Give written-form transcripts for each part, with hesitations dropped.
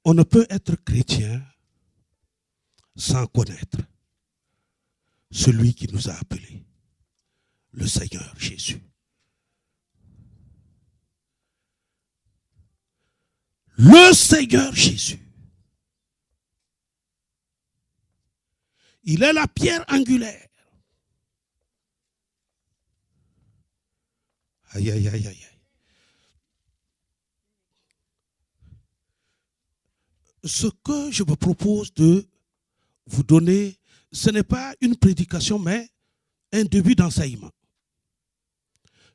On ne peut être chrétien sans connaître celui qui nous a appelés, le Seigneur Jésus. Le Seigneur Jésus. Il est la pierre angulaire. Aïe, aïe, aïe, aïe. Ce que je me propose de vous donner, ce n'est pas une prédication, mais un début d'enseignement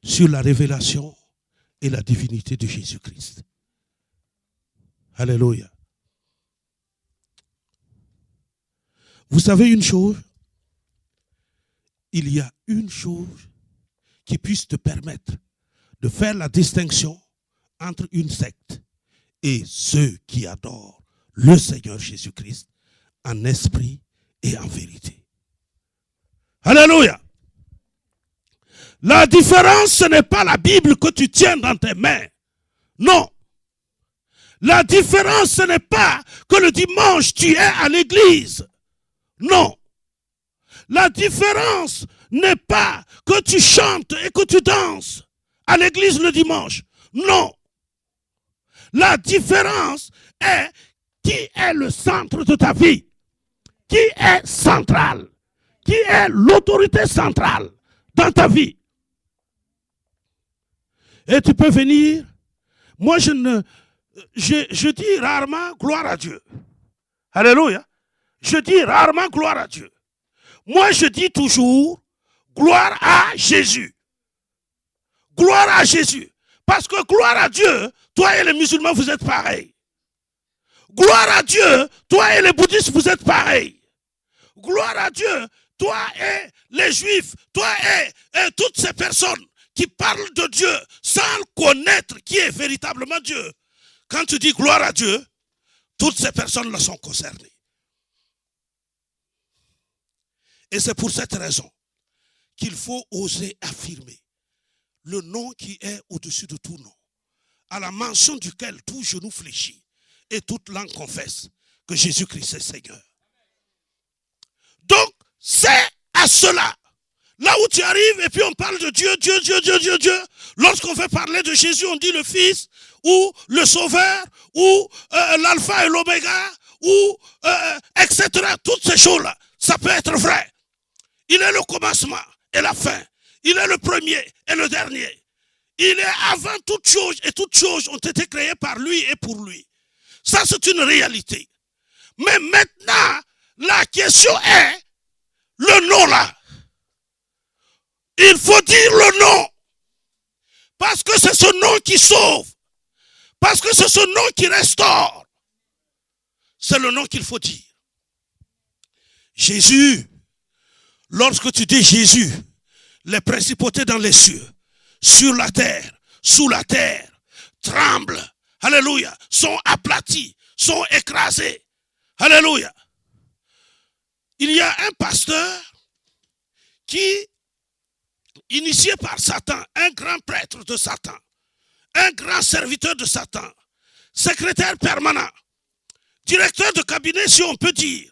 sur la révélation et la divinité de Jésus-Christ. Alléluia. Vous savez une chose? Il y a une chose qui puisse te permettre de faire la distinction entre une secte et ceux qui adorent le Seigneur Jésus-Christ en esprit et en vérité. Alléluia. La différence, ce n'est pas la Bible que tu tiens dans tes mains. Non. La différence, ce n'est pas que le dimanche, tu es à l'église. Non. La différence n'est pas que tu chantes et que tu danses à l'église le dimanche. Non. La différence est qui est le centre de ta vie. Qui est central. Qui est l'autorité centrale dans ta vie. Et tu peux venir. Moi, je dis rarement gloire à Dieu. Alléluia. Je dis rarement gloire à Dieu. Moi, je dis toujours gloire à Jésus. Gloire à Jésus. Parce que gloire à Dieu, toi et les musulmans, vous êtes pareils. Gloire à Dieu, toi et les bouddhistes, vous êtes pareils. Gloire à Dieu, toi et les juifs, toi et toutes ces personnes qui parlent de Dieu sans connaître qui est véritablement Dieu. Quand tu dis gloire à Dieu, toutes ces personnes-là sont concernées. Et c'est pour cette raison qu'il faut oser affirmer le nom qui est au-dessus de tout nom, à la mention duquel tout genou fléchit et toute langue confesse que Jésus-Christ est Seigneur. Donc, c'est à cela. Là où tu arrives et puis on parle de Dieu, Dieu, Dieu, Dieu, Dieu, Dieu. Lorsqu'on veut parler de Jésus, on dit le Fils, ou le Sauveur, ou l'Alpha et l'Oméga, ou etc. Toutes ces choses-là, ça peut être vrai. Il est le commencement et la fin. Il est le premier et le dernier. Il est avant toute chose et toutes choses ont été créées par lui et pour lui. Ça, c'est une réalité. Mais maintenant, la question est le nom là. Il faut dire le nom. Parce que c'est ce nom qui sauve. Parce que c'est ce nom qui restaure. C'est le nom qu'il faut dire. Jésus. Lorsque tu dis Jésus, les principautés dans les cieux, sur la terre, sous la terre, tremblent, alléluia, sont aplatis, sont écrasés, alléluia. Il y a un pasteur qui, initié par Satan, un grand prêtre de Satan, un grand serviteur de Satan, secrétaire permanent, directeur de cabinet, si on peut dire,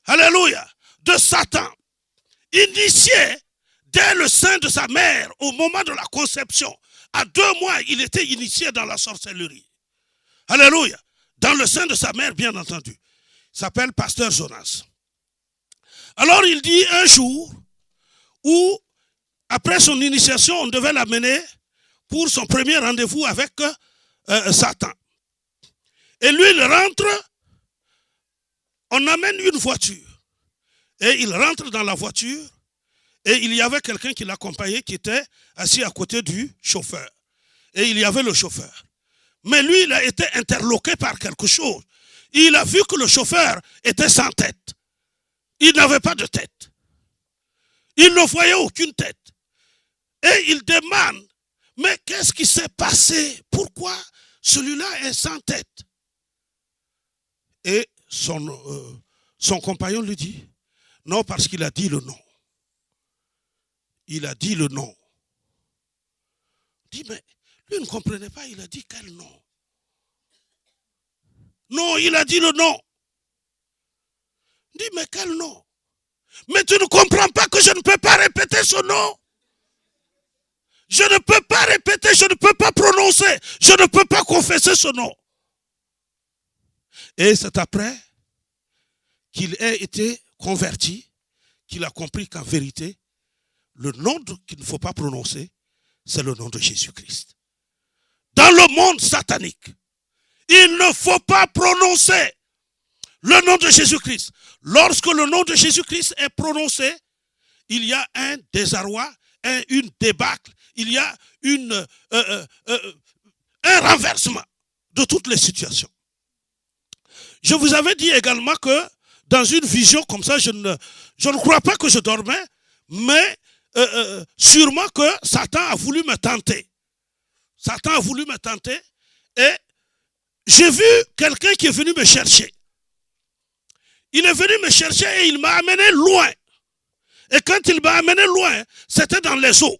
alléluia, de Satan, initié dès le sein de sa mère, au moment de la conception. À 2 mois, il était initié dans la sorcellerie. Alléluia. Dans le sein de sa mère, bien entendu. Il s'appelle Pasteur Jonas. Alors il dit un jour où, après son initiation, on devait l'amener pour son premier rendez-vous avec Satan. Et lui, il rentre, on amène une voiture. Et il rentre dans la voiture et il y avait quelqu'un qui l'accompagnait qui était assis à côté du chauffeur. Et il y avait le chauffeur. Mais lui, il a été interloqué par quelque chose. Il a vu que le chauffeur était sans tête. Il n'avait pas de tête. Il ne voyait aucune tête. Et il demande, mais qu'est-ce qui s'est passé? Pourquoi celui-là est sans tête? Et son compagnon lui dit, non, parce qu'il a dit le nom. Il a dit le nom. Il dit, mais lui ne comprenait pas, il a dit quel nom? Non, il a dit le nom. Dis, mais quel nom? Mais tu ne comprends pas que je ne peux pas répéter ce nom. Je ne peux pas répéter, je ne peux pas prononcer, je ne peux pas confesser ce nom. Et c'est après qu'il ait été converti, qu'il a compris qu'en vérité, le nom qu'il ne faut pas prononcer, c'est le nom de Jésus-Christ. Dans le monde satanique, il ne faut pas prononcer le nom de Jésus-Christ. Lorsque le nom de Jésus-Christ est prononcé, il y a un désarroi, une débâcle, il y a un renversement de toutes les situations. Je vous avais dit également que dans une vision comme ça, je ne crois pas que je dormais, mais sûrement que Satan a voulu me tenter. Satan a voulu me tenter et j'ai vu quelqu'un qui est venu me chercher. Il est venu me chercher et il m'a amené loin. Et quand il m'a amené loin, c'était dans les eaux.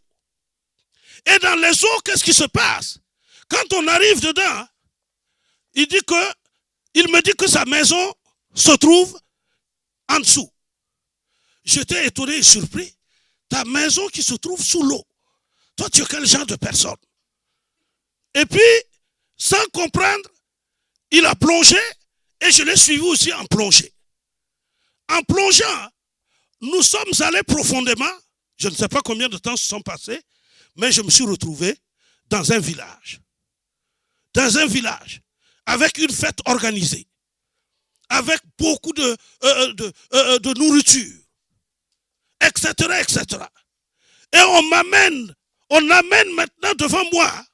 Et dans les eaux, qu'est-ce qui se passe? Quand on arrive dedans, il me dit que sa maison se trouve en dessous. J'étais étonné et surpris. Ta maison qui se trouve sous l'eau. Toi, tu es quel genre de personne? Et puis, sans comprendre, il a plongé et je l'ai suivi aussi en plongée. En plongeant, nous sommes allés profondément. Je ne sais pas combien de temps se sont passés, mais je me suis retrouvé dans un village. Dans un village, avec une fête organisée, avec beaucoup de nourriture, etc., etc. Et on amène maintenant devant moi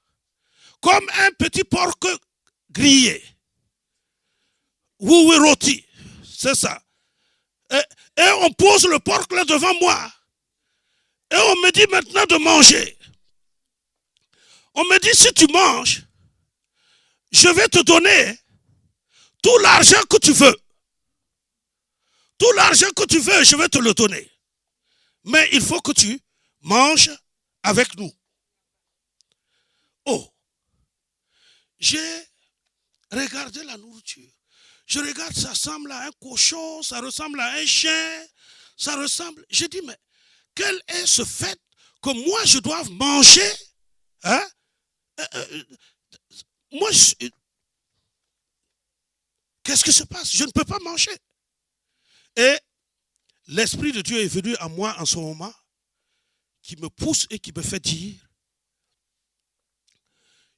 comme un petit porc grillé. Oui, rôti, c'est ça. Et on pose le porc là devant moi. Et on me dit maintenant de manger. On me dit, si tu manges, je vais te donner tout l'argent que tu veux. Tout l'argent que tu veux, je vais te le donner. Mais il faut que tu manges avec nous. Oh, j'ai regardé la nourriture. Je regarde, ça ressemble à un cochon, ça ressemble à un chien, ça ressemble... J'ai dit, mais quel est ce fait que moi je dois manger? Hein? Moi, qu'est-ce qui se passe? Je ne peux pas manger. Et l'Esprit de Dieu est venu à moi en ce moment, qui me pousse et qui me fait dire,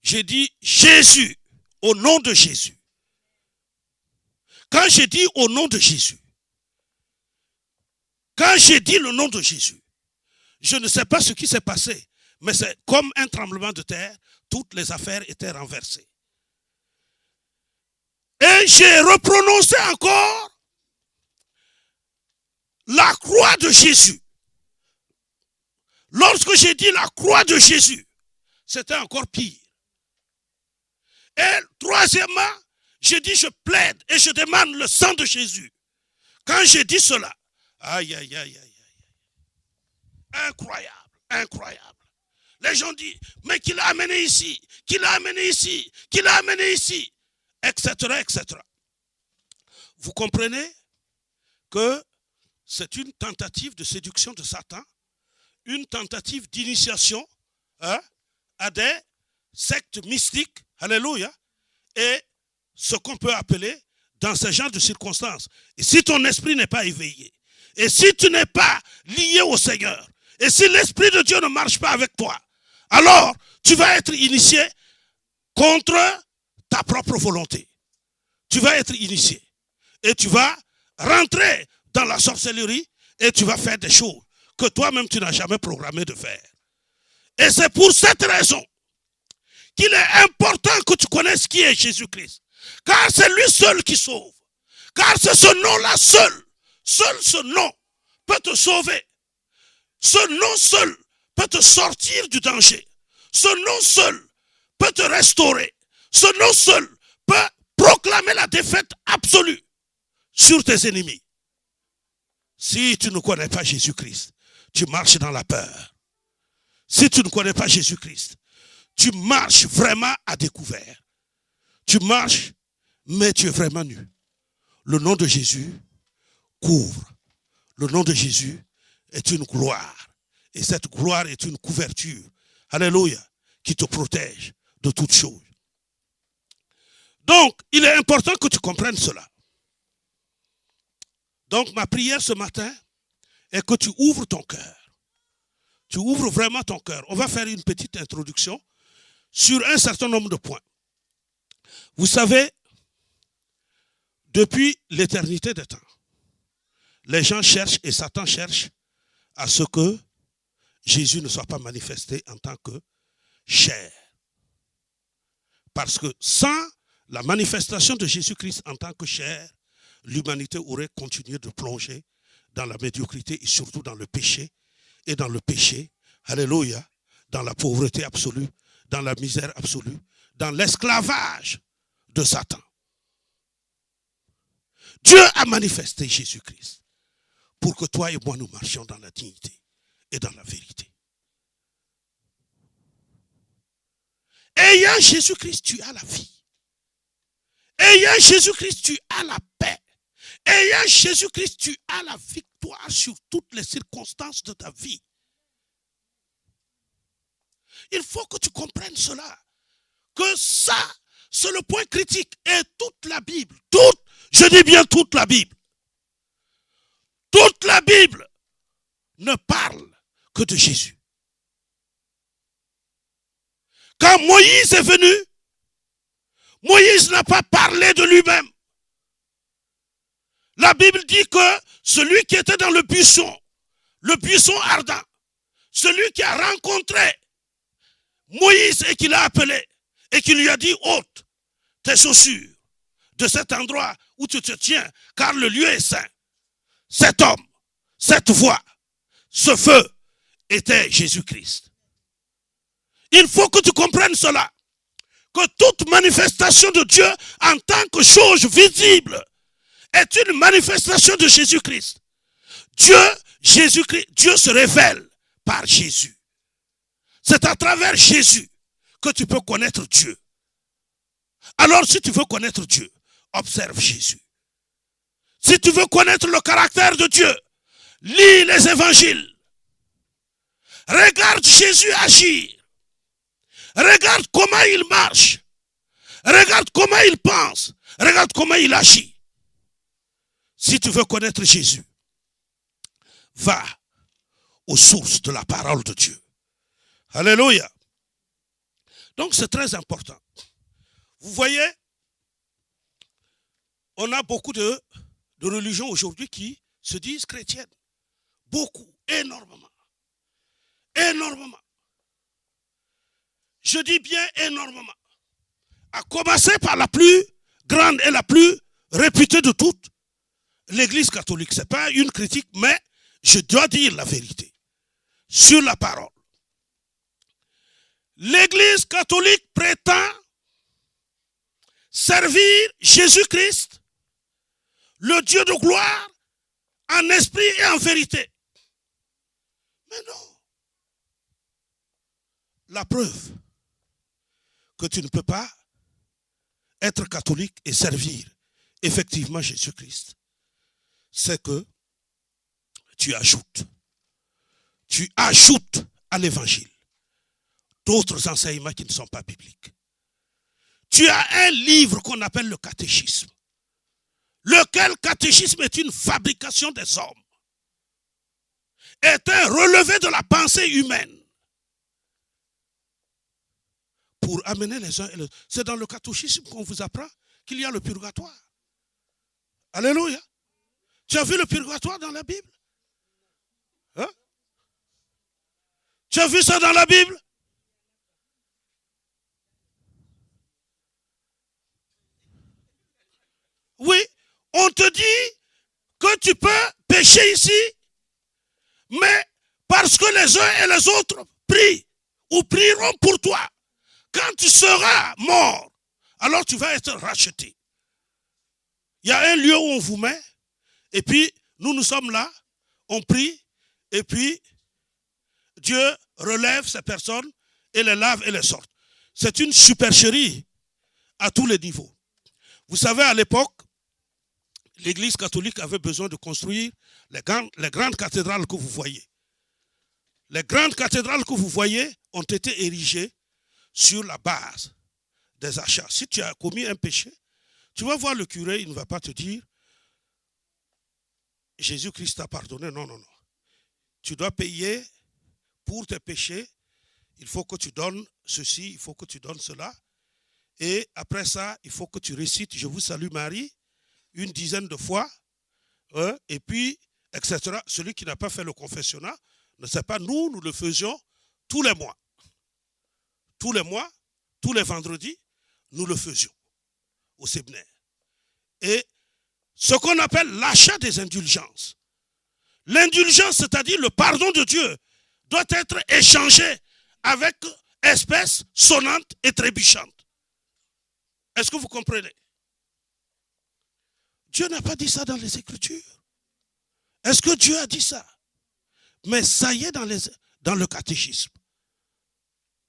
j'ai dit Jésus, au nom de Jésus. Quand j'ai dit au nom de Jésus, quand j'ai dit le nom de Jésus, je ne sais pas ce qui s'est passé, mais c'est comme un tremblement de terre, toutes les affaires étaient renversées. Et j'ai reprononcé encore la croix de Jésus. Lorsque j'ai dit la croix de Jésus, c'était encore pire. Et troisièmement, j'ai dit je plaide et je demande le sang de Jésus. Quand j'ai dit cela, aïe, aïe, aïe, aïe, aïe. Incroyable, incroyable. Les gens disent, mais qui l'a amené ici, qui l'a amené ici, qui l'a amené ici, etc., etc. Vous comprenez que c'est une tentative de séduction de Satan, une tentative d'initiation à des sectes mystiques, alléluia, et ce qu'on peut appeler dans ce genre de circonstances. Et si ton esprit n'est pas éveillé, et si tu n'es pas lié au Seigneur, et si l'Esprit de Dieu ne marche pas avec toi, alors tu vas être initié contre ta propre volonté. Tu vas être initié. Et tu vas rentrer dans la sorcellerie et tu vas faire des choses que toi-même tu n'as jamais programmé de faire. Et c'est pour cette raison qu'il est important que tu connaisses qui est Jésus-Christ. Car c'est lui seul qui sauve. Car c'est ce nom-là seul ce nom peut te sauver. Ce nom seul peut te sortir du danger. Ce nom seul peut te restaurer. Ce nom seul peut proclamer la défaite absolue sur tes ennemis. Si tu ne connais pas Jésus-Christ, tu marches dans la peur. Si tu ne connais pas Jésus-Christ, tu marches vraiment à découvert. Tu marches mais tu es vraiment nu. Le nom de Jésus couvre. Le nom de Jésus est une gloire. Et cette gloire est une couverture. Alléluia. Qui te protège de toutes choses. Donc, il est important que tu comprennes cela. Donc, ma prière ce matin est que tu ouvres ton cœur. Tu ouvres vraiment ton cœur. On va faire une petite introduction sur un certain nombre de points. Vous savez, depuis l'éternité des temps, les gens cherchent et Satan cherche à ce que Jésus ne soit pas manifesté en tant que chair. Parce que sans la manifestation de Jésus-Christ en tant que chair, l'humanité aurait continué de plonger dans la médiocrité et surtout dans le péché. Et dans le péché, alléluia, dans la pauvreté absolue, dans la misère absolue, dans l'esclavage de Satan. Dieu a manifesté Jésus-Christ pour que toi et moi nous marchions dans la dignité et dans la vérité. Ayant Jésus-Christ, tu as la vie. Ayant Jésus-Christ, tu as la paix. Ayant Jésus-Christ, tu as la victoire sur toutes les circonstances de ta vie. Il faut que tu comprennes cela. Que ça, c'est le point critique. Et toute la Bible, je dis bien toute la Bible ne parle que de Jésus. Quand Moïse est venu, Moïse n'a pas parlé de lui-même. La Bible dit que celui qui était dans le buisson ardent, celui qui a rencontré Moïse et qui l'a appelé et qui lui a dit ôte tes chaussures de cet endroit où tu te tiens, car le lieu est saint. Cet homme, cette voix, ce feu était Jésus-Christ. Il faut que tu comprennes cela. Que toute manifestation de Dieu en tant que chose visible est une manifestation de Jésus-Christ. Dieu se révèle par Jésus. C'est à travers Jésus que tu peux connaître Dieu. Alors si tu veux connaître Dieu, observe Jésus. Si tu veux connaître le caractère de Dieu, lis les évangiles. Regarde Jésus agir. Regarde comment il marche. Regarde comment il pense. Regarde comment il agit. Si tu veux connaître Jésus, va aux sources de la parole de Dieu. Alléluia. Donc c'est très important. Vous voyez, on a beaucoup de religions aujourd'hui qui se disent chrétiennes. Beaucoup, énormément. Énormément. Je dis bien énormément. À commencer par la plus grande et la plus réputée de toutes, l'Église catholique. Ce n'est pas une critique, mais je dois dire la vérité sur la parole. L'Église catholique prétend servir Jésus-Christ, le Dieu de gloire, en esprit et en vérité. Mais non. La preuve que tu ne peux pas être catholique et servir effectivement Jésus-Christ, c'est que tu ajoutes à l'évangile d'autres enseignements qui ne sont pas bibliques. Tu as un livre qu'on appelle le catéchisme, lequel catéchisme est une fabrication des hommes, est un relevé de la pensée humaine pour amener les uns et les autres. C'est dans le catéchisme qu'on vous apprend qu'il y a le purgatoire. Alléluia. Tu as vu le purgatoire dans la Bible? Hein? Tu as vu ça dans la Bible? Oui, on te dit que tu peux pécher ici, mais parce que les uns et les autres prient ou prieront pour toi, quand tu seras mort, alors tu vas être racheté. Il y a un lieu où on vous met, et puis nous sommes là, on prie, et puis Dieu relève ces personnes et les lave et les sort. C'est une supercherie à tous les niveaux. Vous savez, à l'époque, l'Église catholique avait besoin de construire les grandes cathédrales que vous voyez. Les grandes cathédrales que vous voyez ont été érigées sur la base des achats. Si tu as commis un péché, tu vas voir le curé, il ne va pas te dire Jésus-Christ t'a pardonné. Non, non, non. Tu dois payer pour tes péchés. Il faut que tu donnes ceci, il faut que tu donnes cela. Et après ça, il faut que tu récites Je vous salue Marie une dizaine de fois. Et puis, etc. Celui qui n'a pas fait le confessionnat ne sait pas. Nous le faisions tous les mois. Tous les mois, tous les vendredis, nous le faisions au séminaire. Et ce qu'on appelle l'achat des indulgences. L'indulgence, c'est-à-dire le pardon de Dieu, doit être échangé avec espèces sonnantes et trébuchantes. Est-ce que vous comprenez? Dieu n'a pas dit ça dans les Écritures. Est-ce que Dieu a dit ça? Mais ça y est dans le catéchisme.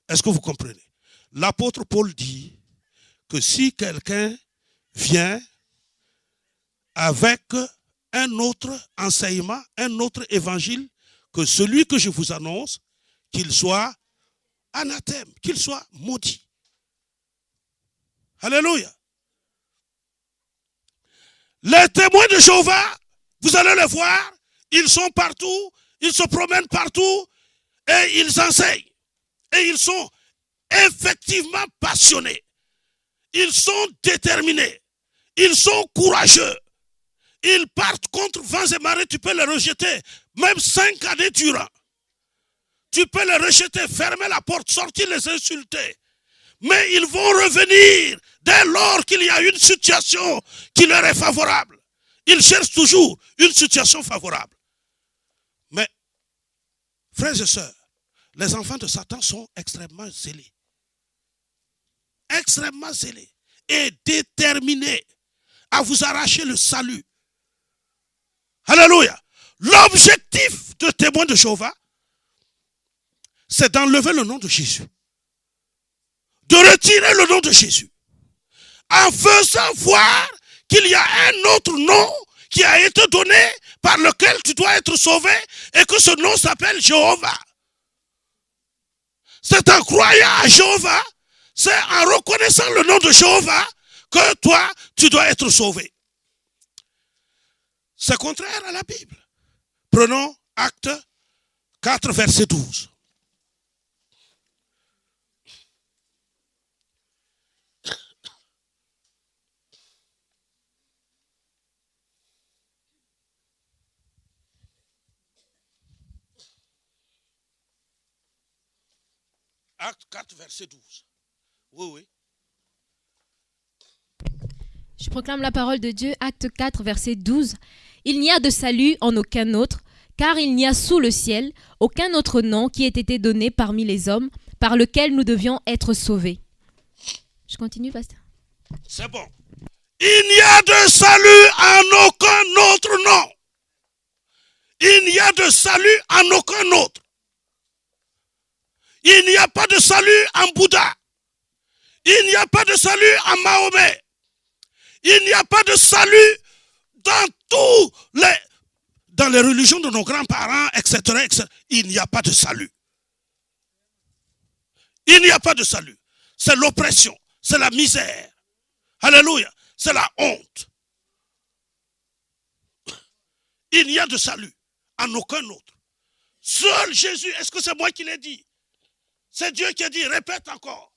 Est-ce que vous comprenez? L'apôtre Paul dit que si quelqu'un vient avec un autre enseignement, un autre évangile que celui que je vous annonce, qu'il soit anathème, qu'il soit maudit. Alléluia. Les témoins de Jéhovah, vous allez les voir, ils sont partout, ils se promènent partout et ils enseignent. Et ils sont effectivement passionnés. Ils sont déterminés. Ils sont courageux. Ils partent contre vents et marées, tu peux les rejeter, même 5 années durant. Tu peux les rejeter, fermer la porte, sortir, les insulter. Mais ils vont revenir dès lors qu'il y a une situation qui leur est favorable. Ils cherchent toujours une situation favorable. Mais, frères et sœurs, les enfants de Satan sont extrêmement zélés. Extrêmement zélés. Et déterminés à vous arracher le salut. Alléluia. L'objectif de témoins de Jéhovah, c'est d'enlever le nom de Jésus. De retirer le nom de Jésus. En faisant voir qu'il y a un autre nom qui a été donné par lequel tu dois être sauvé et que ce nom s'appelle Jéhovah. C'est en croyant à Jéhovah, c'est en reconnaissant le nom de Jéhovah que toi, tu dois être sauvé. C'est contraire à la Bible. Prenons Acte 4, verset 12. Acte 4, verset 12. Oui, oui. Je proclame la parole de Dieu, Acte 4, verset 12. Il n'y a de salut en aucun autre, car il n'y a sous le ciel aucun autre nom qui ait été donné parmi les hommes, par lequel nous devions être sauvés. Je continue, pasteur. C'est bon. Il n'y a de salut en aucun autre nom. Il n'y a de salut en aucun autre. Il n'y a pas de salut en Bouddha. Il n'y a pas de salut en Mahomet. Il n'y a pas de salut dans les religions de nos grands-parents, etc., etc. Il n'y a pas de salut. Il n'y a pas de salut. C'est l'oppression, c'est la misère. Alléluia, c'est la honte. Il n'y a de salut en aucun autre. Seul Jésus, est-ce que c'est moi qui l'ai dit? C'est Dieu qui a dit, répète encore.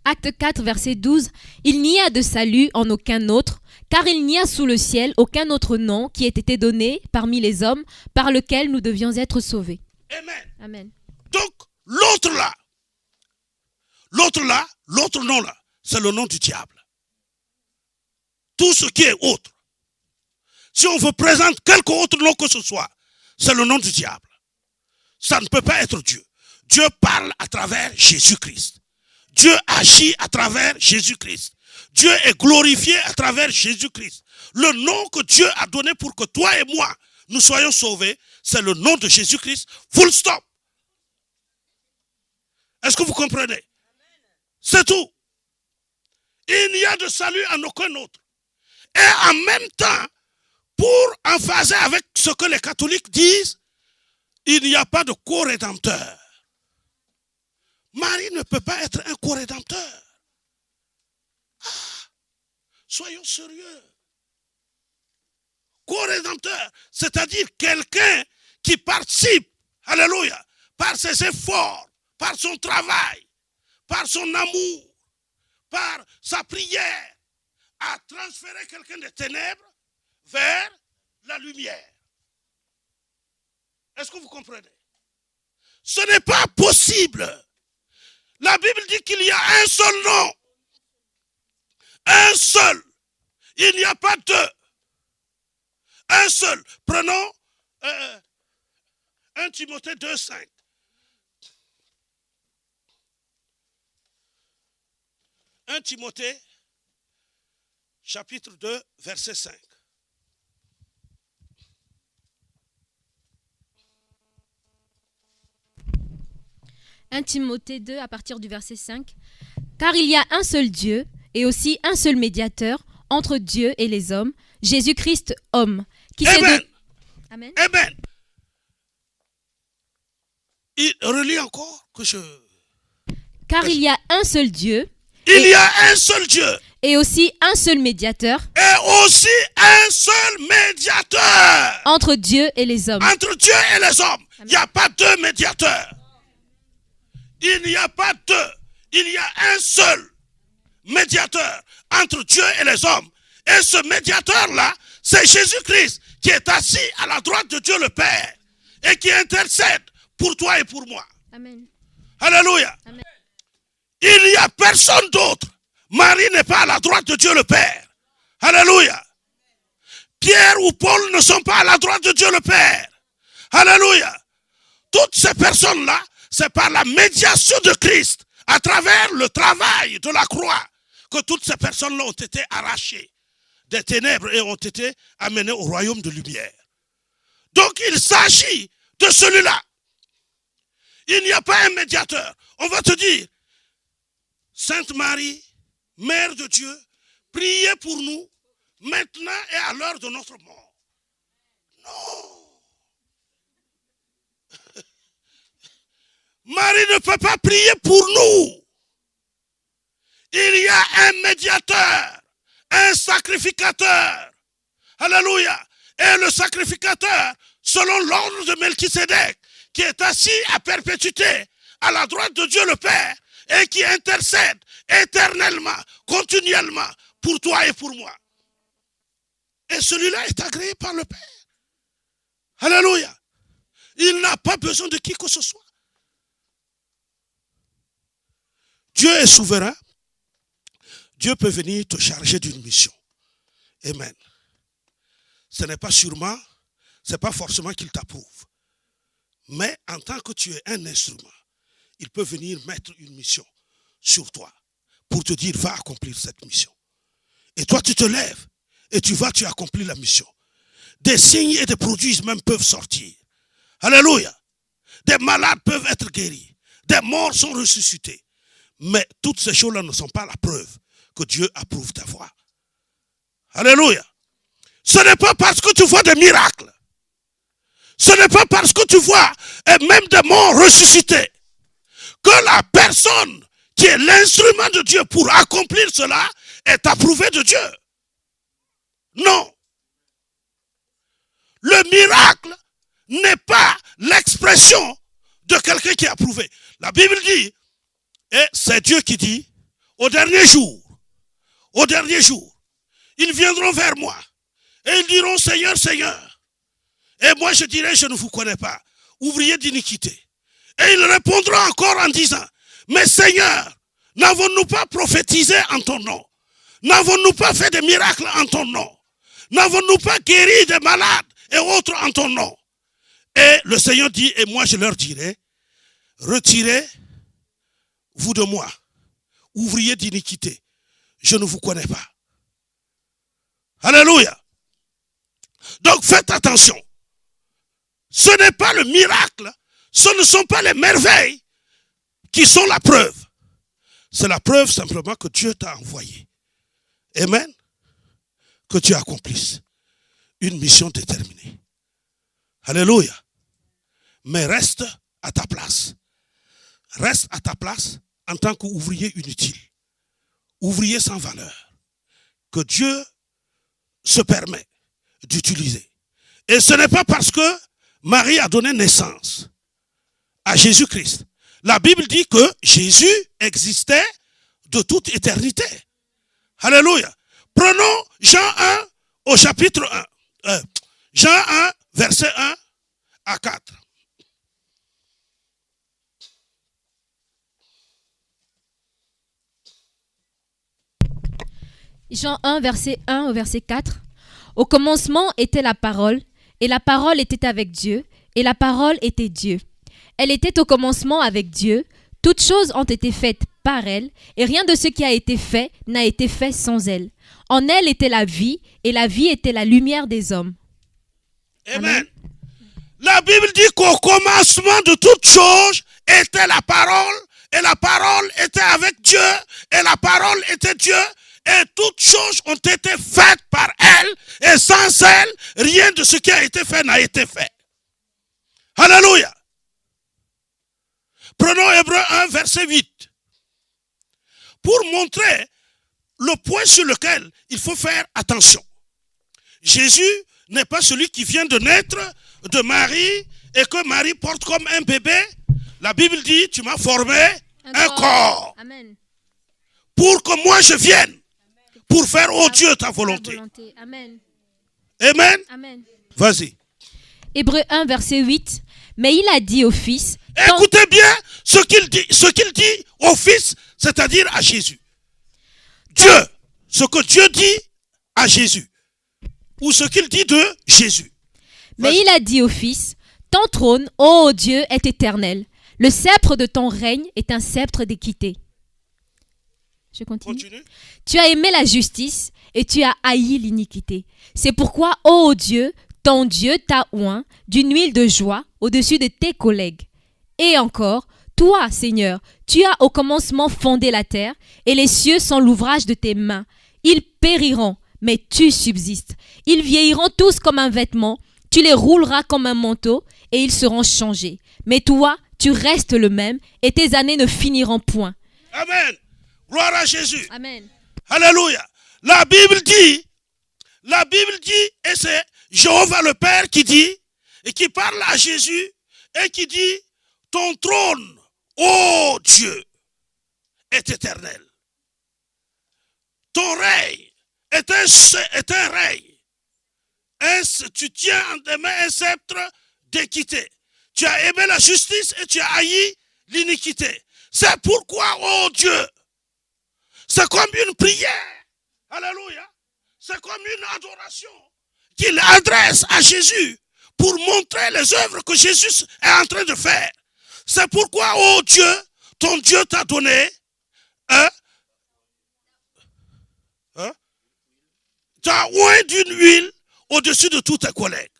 Acte 4, verset 12. Il n'y a de salut en aucun autre, car il n'y a sous le ciel aucun autre nom qui ait été donné parmi les hommes par lequel nous devions être sauvés. Amen. Amen. Donc, l'autre nom là, c'est le nom du diable. Tout ce qui est autre. Si on vous présente quelque autre nom que ce soit, c'est le nom du diable. Ça ne peut pas être Dieu. Dieu parle à travers Jésus-Christ. Dieu agit à travers Jésus-Christ. Dieu est glorifié à travers Jésus-Christ. Le nom que Dieu a donné pour que toi et moi, nous soyons sauvés, c'est le nom de Jésus-Christ. Full stop. Est-ce que vous comprenez? C'est tout. Il n'y a de salut en aucun autre. Et en même temps, pour emphaser avec ce que les catholiques disent, il n'y a pas de co-rédempteur. Marie ne peut pas être un co-rédempteur. Soyons sérieux. Co-rédempteur, c'est-à-dire quelqu'un qui participe, alléluia, par ses efforts, par son travail, par son amour, par sa prière, à transférer quelqu'un des ténèbres vers la lumière. Est-ce que vous comprenez? Ce n'est pas possible. La Bible dit qu'il y a un seul nom. Un seul. Il n'y a pas deux. Un seul. Prenons 1 Timothée 2,5. 1 Timothée, chapitre 2, verset 5. « 1 Timothée 2, à partir du verset 5. « Car il y a un seul Dieu, et aussi un seul médiateur entre Dieu et les hommes, Jésus-Christ, homme, qui s'est donné... » Amen. Amen. Il relit encore que je... « Car il y a un seul Dieu, il y a un seul Dieu, et aussi un seul médiateur, et aussi un seul médiateur entre Dieu et les hommes. » Entre Dieu et les hommes. Il n'y a pas deux médiateurs. Il n'y a pas deux. Il y a un seul médiateur entre Dieu et les hommes. Et ce médiateur-là, c'est Jésus-Christ qui est assis à la droite de Dieu le Père et qui intercède pour toi et pour moi. Amen. Alléluia. Amen. Il n'y a personne d'autre. Marie n'est pas à la droite de Dieu le Père. Alléluia. Pierre ou Paul ne sont pas à la droite de Dieu le Père. Alléluia. Toutes ces personnes-là, c'est par la médiation de Christ, à travers le travail de la croix, que toutes ces personnes-là ont été arrachées des ténèbres et ont été amenées au royaume de lumière. Donc il s'agit de celui-là. Il n'y a pas un médiateur. On va te dire, Sainte Marie, Mère de Dieu, priez pour nous, maintenant et à l'heure de notre mort. Non. Marie ne peut pas prier pour nous. Il y a un médiateur, un sacrificateur. Alléluia. Et le sacrificateur, selon l'ordre de Melchisédek, qui est assis à perpétuité à la droite de Dieu le Père et qui intercède éternellement, continuellement pour toi et pour moi. Et celui-là est agréé par le Père. Alléluia. Il n'a pas besoin de qui que ce soit. Dieu est souverain. Dieu peut venir te charger d'une mission. Amen. Ce n'est pas sûrement, ce n'est pas forcément qu'il t'approuve. Mais en tant que tu es un instrument, il peut venir mettre une mission sur toi pour te dire, va accomplir cette mission. Et toi, tu te lèves et tu vas, tu accomplis la mission. Des signes et des prodiges même peuvent sortir. Alléluia. Des malades peuvent être guéris. Des morts sont ressuscités. Mais toutes ces choses-là ne sont pas la preuve que Dieu approuve ta foi. Alléluia. Ce n'est pas parce que tu vois des miracles. Ce n'est pas parce que tu vois et même des morts ressuscités que la personne qui est l'instrument de Dieu pour accomplir cela est approuvée de Dieu. Non. Le miracle n'est pas l'expression de quelqu'un qui est approuvé. La Bible dit, et c'est Dieu qui dit, au dernier jour, ils viendront vers moi et ils diront, Seigneur, Seigneur. Et moi je dirai, je ne vous connais pas, ouvrier d'iniquité. Et ils répondront encore en disant, mais Seigneur, n'avons-nous pas prophétisé en ton nom? N'avons-nous pas fait des miracles en ton nom? N'avons-nous pas guéri des malades et autres en ton nom? Et le Seigneur dit, et moi je leur dirai, retirez-vous de moi, ouvrier d'iniquité, je ne vous connais pas. Alléluia. Donc faites attention. Ce n'est pas le miracle, ce ne sont pas les merveilles qui sont la preuve. C'est la preuve simplement que Dieu t'a envoyé Amen. Que tu accomplisses une mission déterminée. Alléluia. Mais reste à ta place. Reste à ta place en tant qu'ouvrier inutile. Ouvrier sans valeur. Que Dieu se permet d'utiliser. Et ce n'est pas parce que Marie a donné naissance à Jésus-Christ. La Bible dit que Jésus existait de toute éternité. Alléluia. Prenons Jean 1 au chapitre 1. Jean 1, verset 1 à 4. Jean 1, verset 1 au verset 4. Au commencement était la parole, et la parole était avec Dieu, et la parole était Dieu. Elle était au commencement avec Dieu. Toutes choses ont été faites par elle, et rien de ce qui a été fait n'a été fait sans elle. En elle était la vie, et la vie était la lumière des hommes. Amen. La Bible dit qu'au commencement de toutes choses était la parole, et la parole était avec Dieu, et la parole était Dieu, et toutes choses ont été faites par elle, et sans elle, rien de ce qui a été fait n'a été fait. Alléluia. Prenons Hébreux 1, verset 8. Pour montrer le point sur lequel il faut faire attention. Jésus n'est pas celui qui vient de naître de Marie et que Marie porte comme un bébé. La Bible dit, tu m'as formé un corps. Amen. Pour que moi je vienne. Pour faire, oh Dieu, ta volonté. Amen. Amen. Amen. Vas-y. Hébreux 1, verset 8. Mais il a dit au Fils... Écoutez bien ce qu'il dit au Fils, c'est-à-dire à Jésus. Dieu, ce que Dieu dit à Jésus. Ou ce qu'il dit de Jésus. Mais il a dit au Fils, ton trône, ô Dieu, est éternel. Le sceptre de ton règne est un sceptre d'équité. Je continue. Tu as aimé la justice et tu as haï l'iniquité. C'est pourquoi, ô Dieu, ton Dieu t'a oint d'une huile de joie au-dessus de tes collègues. Et encore, toi, Seigneur, tu as au commencement fondé la terre, et les cieux sont l'ouvrage de tes mains. Ils périront, mais tu subsistes. Ils vieilliront tous comme un vêtement, tu les rouleras comme un manteau, et ils seront changés. Mais toi, tu restes le même, et tes années ne finiront point. Amen. Gloire à Jésus. Amen. Alléluia. La Bible dit, et c'est Jéhovah le Père qui dit, et qui parle à Jésus, et qui dit, ton trône, ô Dieu, est éternel. Ton règne est un règne. Tu tiens en tes mains un sceptre d'équité. Tu as aimé la justice et tu as haï l'iniquité. C'est pourquoi, oh Dieu, c'est comme une prière. Alléluia. C'est comme une adoration qu'il adresse à Jésus pour montrer les œuvres que Jésus est en train de faire. C'est pourquoi, oh Dieu, ton Dieu t'a donné t'as oint d'une huile au-dessus de tous tes collègues.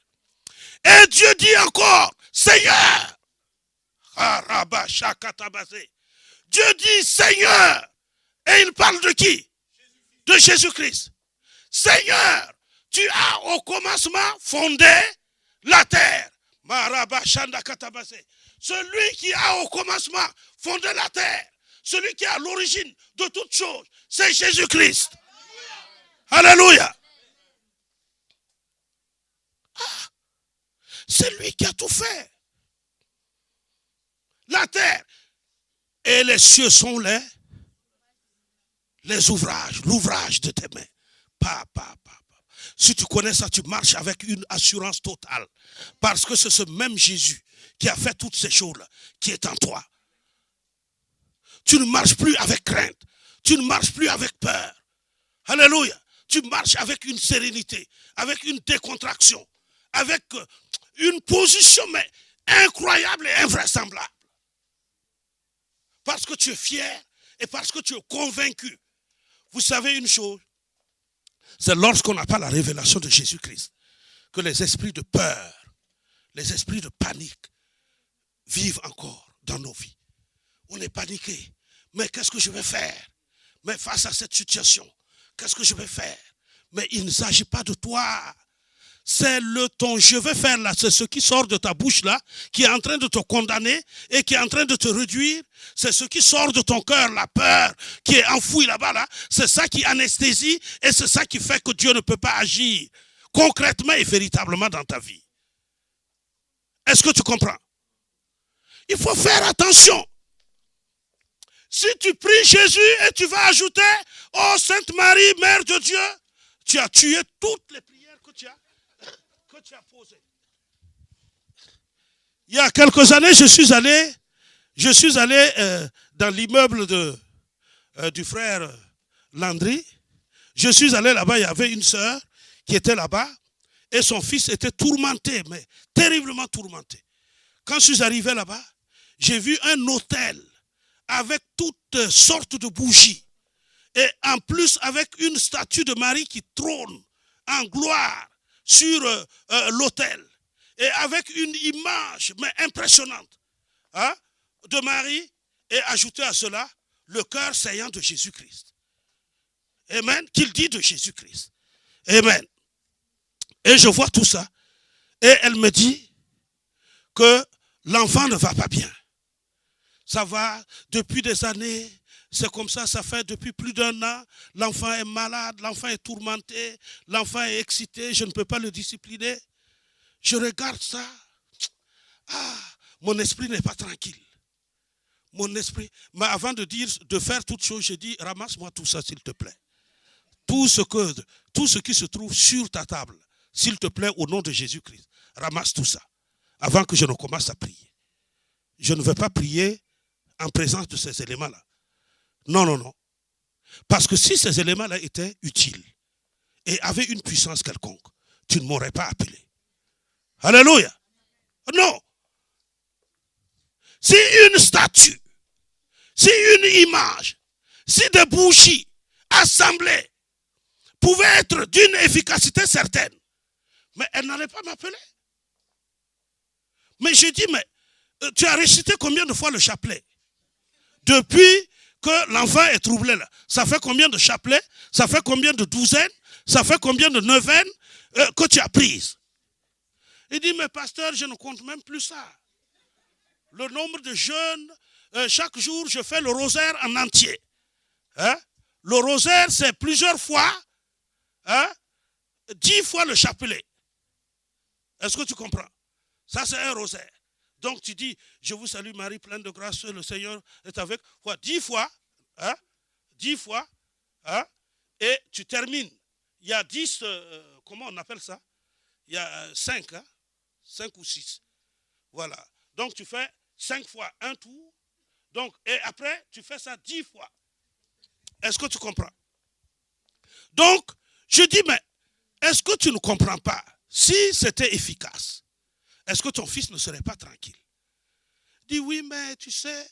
Et Dieu dit encore, Seigneur, Dieu dit Seigneur, et il parle de qui? De Jésus-Christ. Seigneur, tu as au commencement fondé la terre. Celui qui a au commencement fondé la terre, celui qui est à l'origine de toutes choses, c'est Jésus-Christ. Alléluia. C'est lui qui a tout fait. La terre et les cieux sont les ouvrages, l'ouvrage de tes mains. Si tu connais ça, tu marches avec une assurance totale. Parce que c'est ce même Jésus qui a fait toutes ces choses-là, qui est en toi. Tu ne marches plus avec crainte. Tu ne marches plus avec peur. Alléluia. Tu marches avec une sérénité, avec une décontraction, avec une position mais incroyable et invraisemblable. Parce que tu es fier et parce que tu es convaincu. Vous savez une chose, c'est lorsqu'on n'a pas la révélation de Jésus-Christ que les esprits de peur, les esprits de panique vivent encore dans nos vies. On est paniqué. Mais qu'est-ce que je vais faire? Mais face à cette situation, qu'est-ce que je vais faire? Mais il ne s'agit pas de toi. C'est ton je vais faire là, c'est ce qui sort de ta bouche là, qui est en train de te condamner et qui est en train de te réduire. C'est ce qui sort de ton cœur, la peur qui est enfouie là-bas là. C'est ça qui anesthésie et c'est ça qui fait que Dieu ne peut pas agir concrètement et véritablement dans ta vie. Est-ce que tu comprends? Il faut faire attention. Si tu pries Jésus et tu vas ajouter « Oh Sainte Marie, Mère de Dieu », tu as tué toutes les prières que tu as posées. Il y a quelques années, je suis allé dans l'immeuble du frère Landry. Je suis allé là-bas, il y avait une sœur qui était là-bas et son fils était tourmenté, mais terriblement tourmenté. Quand je suis arrivé là-bas, j'ai vu un autel avec toutes sortes de bougies. Et en plus, avec une statue de Marie qui trône en gloire sur l'autel. Et avec une image, mais impressionnante, hein, de Marie. Et ajouté à cela, le cœur saillant de Jésus-Christ. Amen. Qu'il dit de Jésus-Christ. Amen. Et je vois tout ça. Et elle me dit que l'enfant ne va pas bien. Ça va depuis des années. C'est comme ça fait depuis plus d'1 an. L'enfant est malade, l'enfant est tourmenté, l'enfant est excité, je ne peux pas le discipliner. Je regarde ça. Mon esprit n'est pas tranquille. Mon esprit. Mais avant de faire toute chose, je dis, ramasse-moi tout ça, s'il te plaît. Tout ce qui se trouve sur ta table, s'il te plaît, au nom de Jésus-Christ, ramasse tout ça, avant que je ne commence à prier. Je ne vais pas prier en présence de ces éléments-là. Non, non, non. Parce que si ces éléments-là étaient utiles et avaient une puissance quelconque, tu ne m'aurais pas appelé. Alléluia. Non. Si une statue, si une image, si des bougies assemblées pouvaient être d'une efficacité certaine, mais elle n'allait pas m'appeler. Mais j'ai dit, mais tu as récité combien de fois le chapelet? Depuis que l'enfant est troublé là. Ça fait combien de chapelets? Ça fait combien de douzaines? Ça fait combien de neuvaines que tu as prises? Il dit, mais pasteur, je ne compte même plus ça. Le nombre de jeûnes, chaque jour, je fais le rosaire en entier. Hein? Le rosaire, c'est plusieurs fois, 10 fois le chapelet. Est-ce que tu comprends? Ça, c'est un rosaire. Donc tu dis, je vous salue Marie, pleine de grâce, le Seigneur est avec vous. 10 fois, 10 fois, et tu termines. Il y a 10, comment on appelle ça? Il y a 5, 5 ou 6. Voilà. Donc tu fais 5 fois un tour. Donc, et après, tu fais ça 10 fois. Est-ce que tu comprends? Donc, je dis, mais est-ce que tu ne comprends pas? Si c'était efficace, est-ce que ton fils ne serait pas tranquille? Il dit, oui, mais tu sais,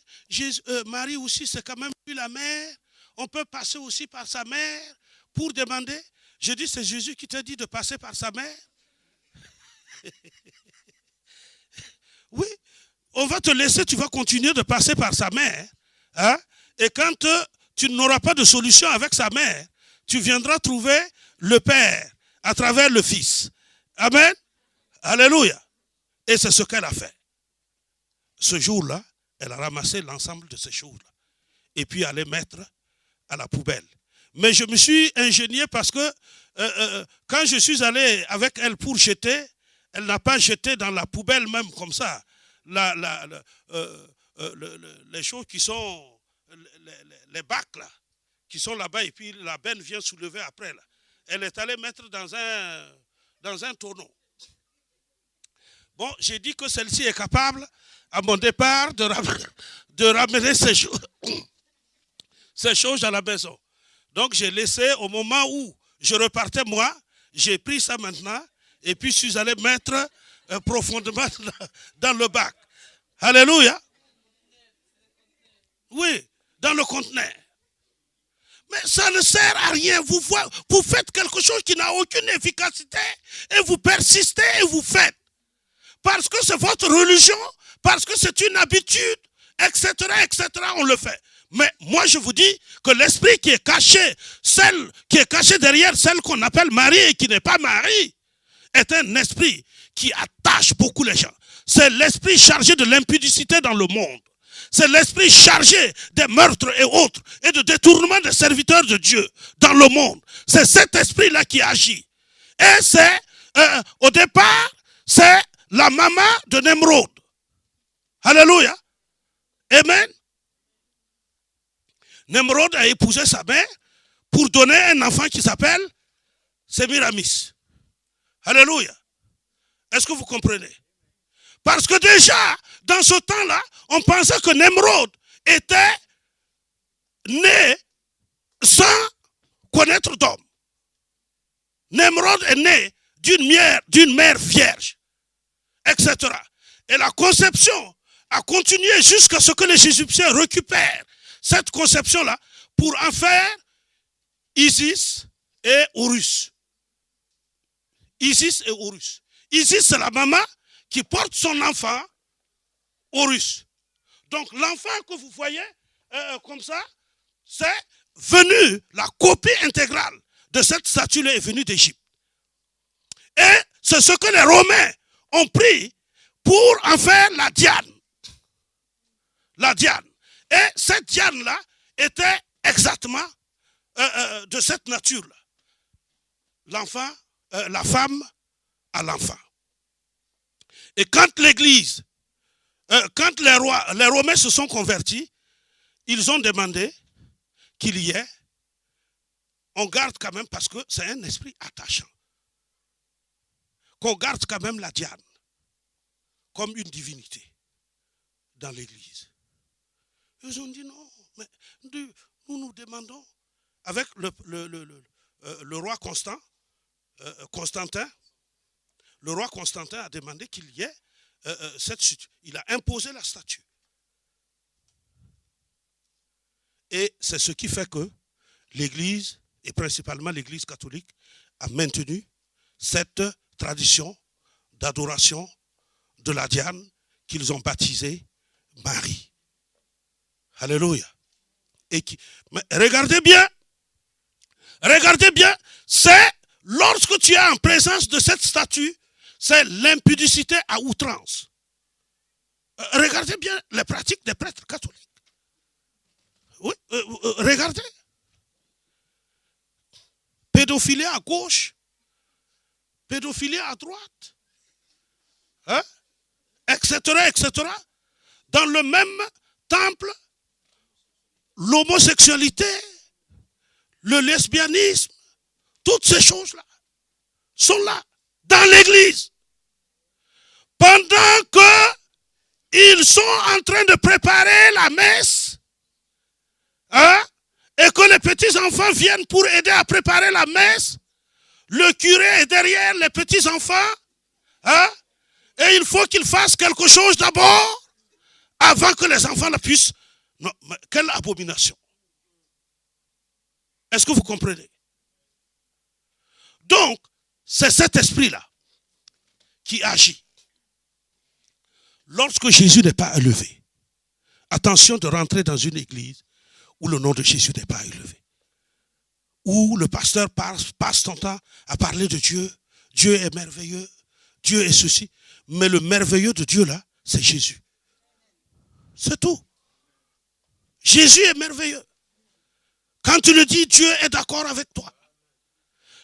Marie aussi, c'est quand même plus la mère. On peut passer aussi par sa mère pour demander. Je dis, c'est Jésus qui te dit de passer par sa mère. Oui, on va te laisser, tu vas continuer de passer par sa mère. Hein? Et quand tu n'auras pas de solution avec sa mère, tu viendras trouver le Père à travers le Fils. Amen. Alléluia. Et c'est ce qu'elle a fait. Ce jour-là, elle a ramassé l'ensemble de ces choses-là. Et puis elle les mettre à la poubelle. Mais je me suis ingénié parce que quand je suis allé avec elle pour jeter, elle n'a pas jeté dans la poubelle même comme ça. Les choses qui sont, les bacs là, qui sont là-bas et puis la benne vient soulever après là. Elle est allée mettre dans un tonneau. Bon, j'ai dit que celle-ci est capable, à mon départ, de ramener ces choses à la maison. Donc, j'ai laissé au moment où je repartais, moi, j'ai pris ça maintenant, et puis je suis allé mettre profondément dans le bac. Alléluia. Oui, dans le conteneur. Mais ça ne sert à rien. Vous faites quelque chose qui n'a aucune efficacité, et vous persistez et vous faites. Parce que c'est votre religion, parce que c'est une habitude, etc., etc., on le fait. Mais moi, je vous dis que l'esprit qui est caché, celle qui est cachée derrière celle qu'on appelle Marie et qui n'est pas Marie, est un esprit qui attache beaucoup les gens. C'est l'esprit chargé de l'impudicité dans le monde. C'est l'esprit chargé des meurtres et autres, et de détournement des serviteurs de Dieu dans le monde. C'est cet esprit-là qui agit. Et c'est, au départ, c'est la maman de Nemrod. Alléluia. Amen. Nemrod a épousé sa mère pour donner un enfant qui s'appelle Sémiramis. Alléluia. Est-ce que vous comprenez? Parce que déjà, dans ce temps-là, on pensait que Nemrod était né sans connaître d'homme. Nemrod est né d'une mère vierge, etc. Et la conception a continué jusqu'à ce que les Égyptiens récupèrent cette conception-là pour en faire Isis et Horus. Isis et Horus. Isis, c'est la maman qui porte son enfant, Horus. Donc l'enfant que vous voyez comme ça, c'est venu, la copie intégrale de cette statue-là est venue d'Égypte. Et c'est ce que les Romains ont pris pour en faire la Diane. La Diane. Et cette Diane-là était exactement de cette nature-là. L'enfant, la femme à l'enfant. Et quand l'Église, quand les Romains se sont convertis, ils ont demandé qu'il y ait, on garde quand même, parce que c'est un esprit attachant, qu'on garde quand même la Diane comme une divinité dans l'Église. Ils ont dit non, mais nous demandons, avec le roi Constantin, le roi Constantin a demandé qu'il y ait cette statue. Il a imposé la statue. Et c'est ce qui fait que l'Église, et principalement l'Église catholique, a maintenu cette tradition d'adoration de la Diane qu'ils ont baptisée Marie. Alléluia. Mais regardez bien, c'est lorsque tu es en présence de cette statue, c'est l'impudicité à outrance. Regardez bien les pratiques des prêtres catholiques. Oui, regardez. Pédophilie à gauche, pédophilie à droite, hein? etc. Dans le même temple, l'homosexualité, le lesbianisme, toutes ces choses-là sont là, dans l'église. Pendant qu'ils sont en train de préparer la messe, hein, et que les petits-enfants viennent pour aider à préparer la messe, le curé est derrière les petits-enfants, hein, et il faut qu'il fasse quelque chose d'abord, avant que les enfants ne puissent. Non, mais quelle abomination. Est-ce que vous comprenez? Donc, c'est cet esprit-là qui agit. Lorsque Jésus n'est pas élevé, attention de rentrer dans une église où le nom de Jésus n'est pas élevé. Où le pasteur passe son temps à parler de Dieu. Dieu est merveilleux. Dieu est ceci. Mais le merveilleux de Dieu là, c'est Jésus. C'est tout. Jésus est merveilleux. Quand tu le dis, Dieu est d'accord avec toi.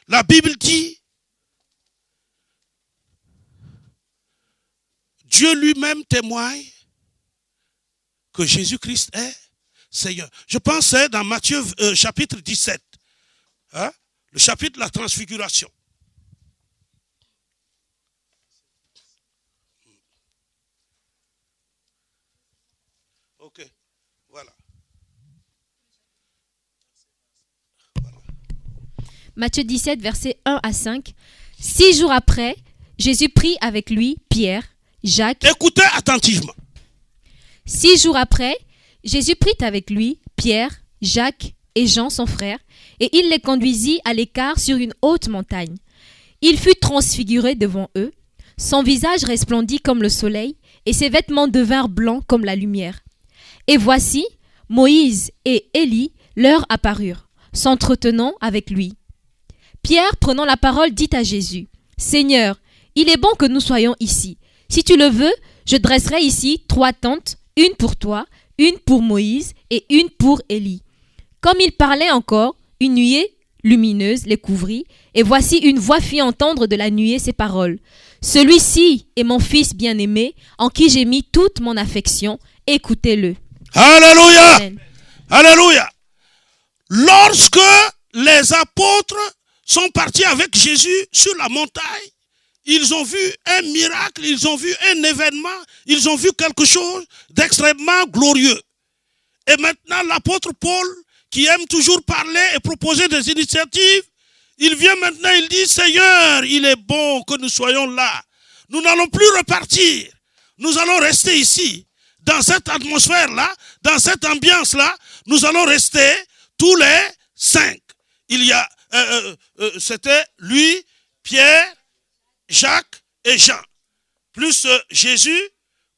La Bible dit, Dieu lui-même témoigne que Jésus-Christ est Seigneur. Je pense que c'est dans Matthieu chapitre 17, hein, le chapitre de la transfiguration. Ok, voilà. Matthieu 17, versets 1 à 5. 6 jours après, Jésus prit avec lui Pierre, Jacques. Écoutez attentivement. 6 jours après, Jésus prit avec lui Pierre, Jacques et Jean, son frère, et il les conduisit à l'écart sur une haute montagne. Il fut transfiguré devant eux. Son visage resplendit comme le soleil, et ses vêtements devinrent blancs comme la lumière. Et voici, Moïse et Élie leur apparurent, s'entretenant avec lui. Pierre, prenant la parole, dit à Jésus, « Seigneur, il est bon que nous soyons ici. Si tu le veux, je dresserai ici 3 tentes, une pour toi, une pour Moïse et une pour Élie. » Comme il parlait encore, une nuée lumineuse les couvrit, et voici une voix fit entendre de la nuée ces paroles. « Celui-ci est mon fils bien-aimé, en qui j'ai mis toute mon affection. Écoutez-le. » Alléluia. Amen. Alléluia. Lorsque les apôtres sont partis avec Jésus sur la montagne, ils ont vu un miracle, ils ont vu un événement, ils ont vu quelque chose d'extrêmement glorieux. Et maintenant, l'apôtre Paul, qui aime toujours parler et proposer des initiatives, il vient maintenant, il dit, Seigneur, il est bon que nous soyons là. Nous n'allons plus repartir. Nous allons rester ici, dans cette atmosphère-là, dans cette ambiance-là. Nous allons rester tous les 5. Il y a, c'était lui, Pierre, Jacques et Jean. Plus Jésus,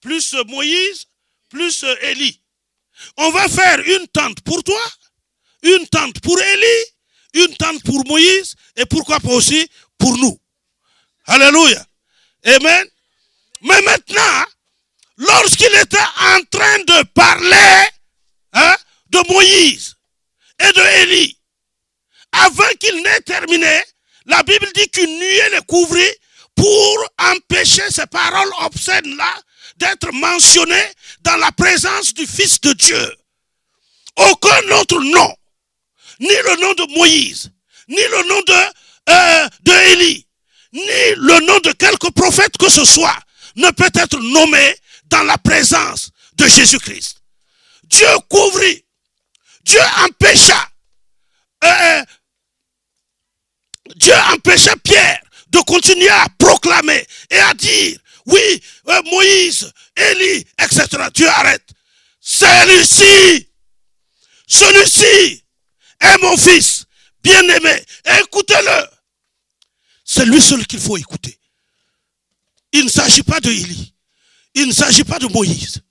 plus Moïse, plus Élie. On va faire une tente pour toi, une tente pour Élie, une tente pour Moïse et pourquoi pas aussi pour nous. Alléluia. Amen. Mais maintenant, lorsqu'il était en train de parler de Moïse et de Élie, avant qu'il n'ait terminé, la Bible dit qu'une nuée les couvrit pour empêcher ces paroles obscènes-là d'être mentionnées dans la présence du Fils de Dieu. Aucun autre nom, ni le nom de Moïse, ni le nom de Élie, ni le nom de quelque prophète que ce soit, ne peut être nommé dans la présence de Jésus-Christ. Dieu couvrit, Dieu empêcha Pierre de continuer à proclamer et à dire, oui, Moïse, Élie, etc. Dieu arrête. Celui-ci est mon fils bien-aimé. Écoutez-le. C'est lui seul qu'il faut écouter. Il ne s'agit pas de Élie. Il ne s'agit pas de Moïse.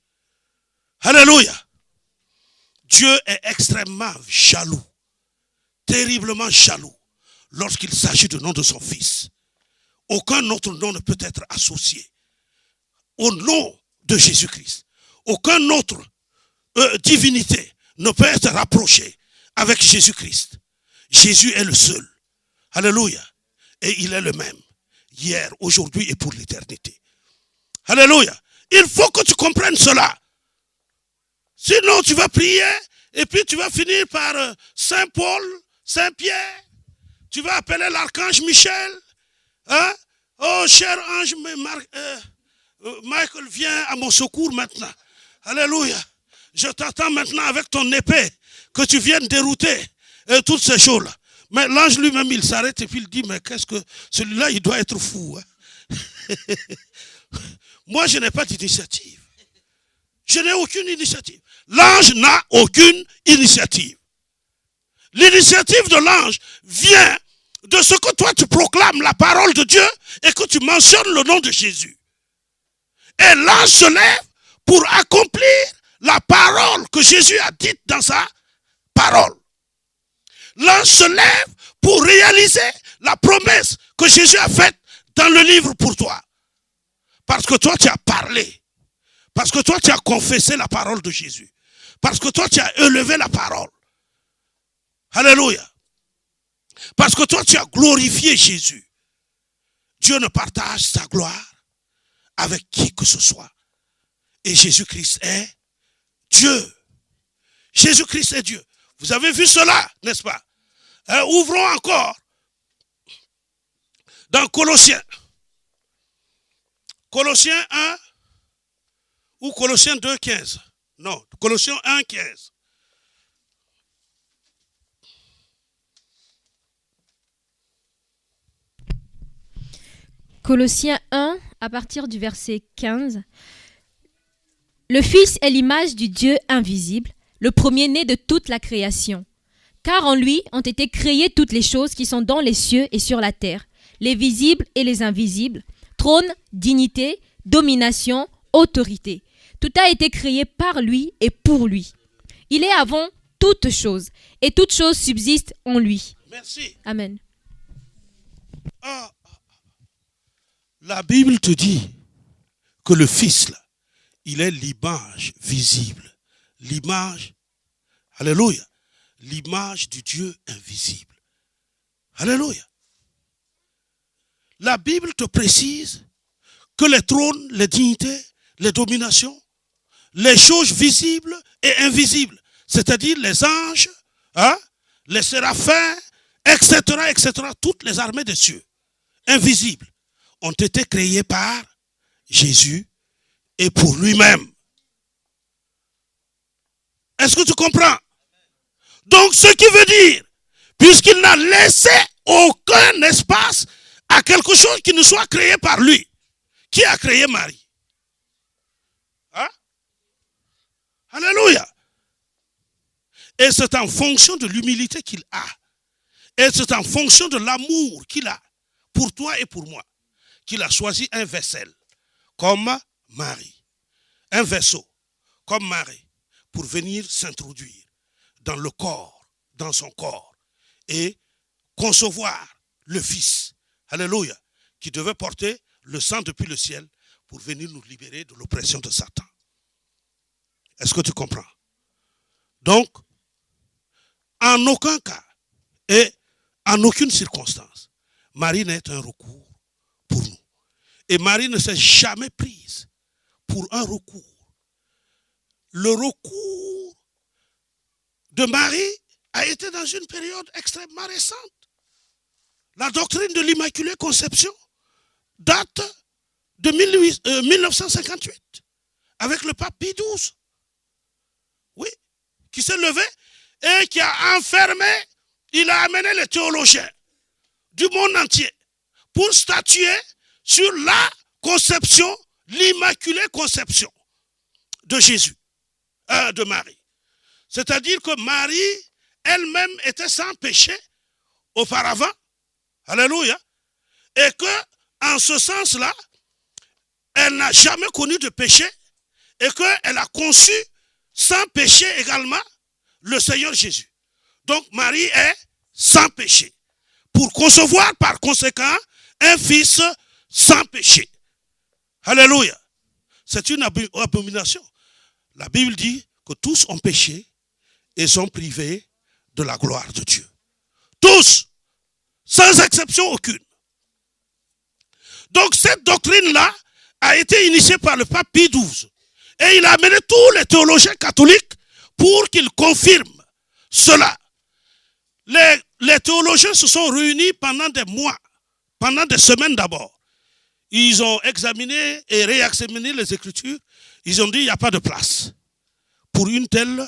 Alléluia. Dieu est extrêmement jaloux. Terriblement jaloux. Lorsqu'il s'agit du nom de son fils. Aucun autre nom ne peut être associé au nom de Jésus-Christ. Aucune autre divinité ne peut être rapprochée avec Jésus-Christ. Jésus est le seul. Alléluia. Et il est le même. Hier, aujourd'hui et pour l'éternité. Alléluia. Il faut que tu comprennes cela. Sinon, tu vas prier et puis tu vas finir par Saint Paul, Saint Pierre. Tu vas appeler l'archange Michel. Hein? Oh, cher ange, Michael, viens à mon secours maintenant. Alléluia. Je t'attends maintenant avec ton épée que tu viennes dérouter toutes ces choses-là. Mais l'ange lui-même, il s'arrête et puis il dit, mais qu'est-ce que... Celui-là, il doit être fou. Hein? Moi, je n'ai pas d'initiative. Je n'ai aucune initiative. L'ange n'a aucune initiative. L'initiative de l'ange vient de ce que toi tu proclames la parole de Dieu et que tu mentionnes le nom de Jésus. Et l'ange se lève pour accomplir la parole que Jésus a dite dans sa parole. L'ange se lève pour réaliser la promesse que Jésus a faite dans le livre pour toi. Parce que toi tu as parlé. Parce que toi tu as confessé la parole de Jésus. Parce que toi tu as élevé la parole. Alléluia. Parce que toi tu as glorifié Jésus. Dieu ne partage sa gloire avec qui que ce soit. Et Jésus-Christ est Dieu. Jésus-Christ est Dieu. Vous avez vu cela, n'est-ce pas? Ouvrons encore dans Colossiens. Colossiens 1 ou Colossiens 2, 15. Non, Colossiens 1, 15. Colossiens 1, à partir du verset 15. Le Fils est l'image du Dieu invisible, le premier-né de toute la création. Car en lui ont été créées toutes les choses qui sont dans les cieux et sur la terre, les visibles et les invisibles, trône, dignité, domination, autorité. Tout a été créé par lui et pour lui. Il est avant toutes choses, et toutes choses subsistent en lui. Merci. Amen. La Bible te dit que le Fils, là, il est l'image visible. L'image, alléluia, l'image du Dieu invisible. Alléluia. La Bible te précise que les trônes, les dignités, les dominations, les choses visibles et invisibles, c'est-à-dire les anges, les séraphins, etc., toutes les armées des cieux, invisibles, ont été créées par Jésus et pour lui-même. Est-ce que tu comprends? Donc, ce qui veut dire, puisqu'il n'a laissé aucun espace à quelque chose qui ne soit créé par lui. Qui a créé Marie? Alléluia. Et c'est en fonction de l'humilité qu'il a. Et c'est en fonction de l'amour qu'il a pour toi et pour moi qu'il a choisi un vaisselle comme Marie. Un vaisseau comme Marie pour venir s'introduire dans le corps, dans son corps et concevoir le Fils. Alléluia. Qui devait porter le sang depuis le ciel pour venir nous libérer de l'oppression de Satan. Est-ce que tu comprends? Donc, en aucun cas et en aucune circonstance, Marie n'est un recours pour nous. Et Marie ne s'est jamais prise pour un recours. Le recours de Marie a été dans une période extrêmement récente. La doctrine de l'Immaculée Conception date de 1958 avec le pape Pie XII. Oui, qui s'est levé et qui a enfermé, il a amené les théologiens du monde entier pour statuer sur la conception, l'Immaculée Conception de Jésus, de Marie. C'est-à-dire que Marie elle-même était sans péché auparavant. Alléluia. Et que, en ce sens-là, elle n'a jamais connu de péché et qu'elle a conçu sans péché également le Seigneur Jésus. Donc Marie est sans péché pour concevoir par conséquent un fils sans péché. Alléluia. C'est une abomination. La Bible dit que tous ont péché et sont privés de la gloire de Dieu. Tous, sans exception aucune. Donc cette doctrine-là a été initiée par le pape Pie XII. Et il a amené tous les théologiens catholiques pour qu'ils confirment cela. Les théologiens se sont réunis pendant des mois, pendant des semaines d'abord. Ils ont examiné et réexaminé les Écritures. Ils ont dit qu'il n'y a pas de place pour une telle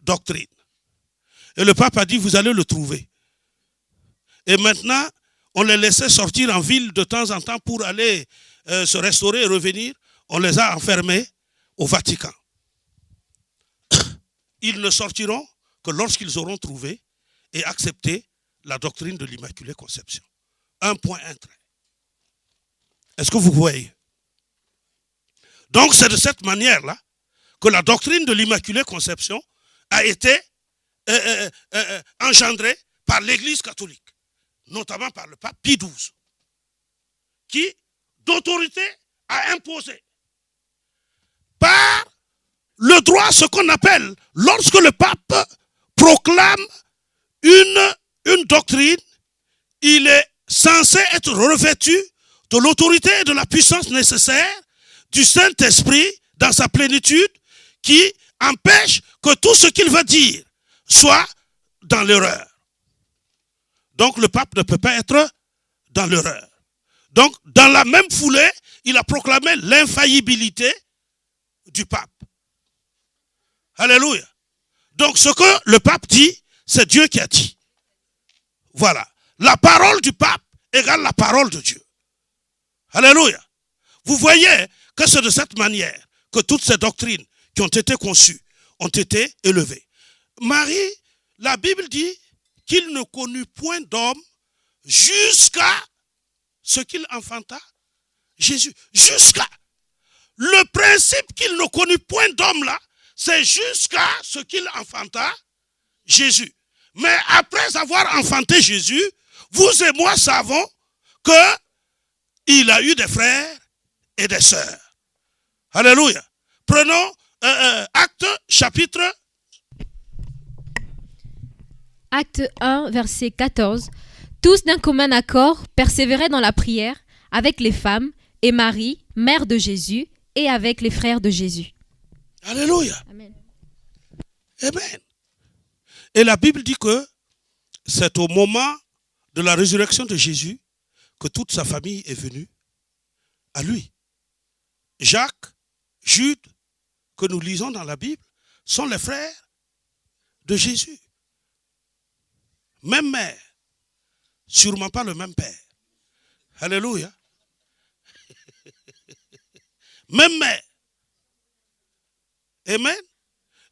doctrine. Et le pape a dit, vous allez le trouver. Et maintenant, on les laissait sortir en ville de temps en temps pour aller se restaurer et revenir. On les a enfermés au Vatican. Ils ne sortiront que lorsqu'ils auront trouvé et accepté la doctrine de l'Immaculée Conception. Un point, un trait. Est-ce que vous voyez? Donc c'est de cette manière-là que la doctrine de l'Immaculée Conception a été engendrée par l'Église catholique, notamment par le pape Pie XII, qui, d'autorité, a imposé par le droit, ce qu'on appelle, lorsque le pape proclame une doctrine, il est censé être revêtu de l'autorité et de la puissance nécessaire du Saint-Esprit dans sa plénitude qui empêche que tout ce qu'il va dire soit dans l'erreur. Donc le pape ne peut pas être dans l'erreur. Donc dans la même foulée, il a proclamé l'infaillibilité du pape. Alléluia. Donc ce que le pape dit, c'est Dieu qui a dit. Voilà. La parole du pape égale la parole de Dieu. Alléluia. Vous voyez que c'est de cette manière que toutes ces doctrines qui ont été conçues ont été élevées. Marie, la Bible dit qu'il ne connut point d'homme jusqu'à ce qu'il enfanta Jésus. Jusqu'à. Le principe qu'il ne connut point d'homme là, c'est jusqu'à ce qu'il enfanta Jésus. Mais après avoir enfanté Jésus, vous et moi savons qu'il a eu des frères et des sœurs. Alléluia. Prenons Actes chapitre. Acte 1, verset 14. Tous d'un commun accord persévéraient dans la prière avec les femmes et Marie, mère de Jésus, et avec les frères de Jésus. Alléluia. Amen. Amen. Et la Bible dit que c'est au moment de la résurrection de Jésus que toute sa famille est venue à lui. Jacques, Jude, que nous lisons dans la Bible, sont les frères de Jésus. Même mère, sûrement pas le même père. Alléluia. Même mère. Amen.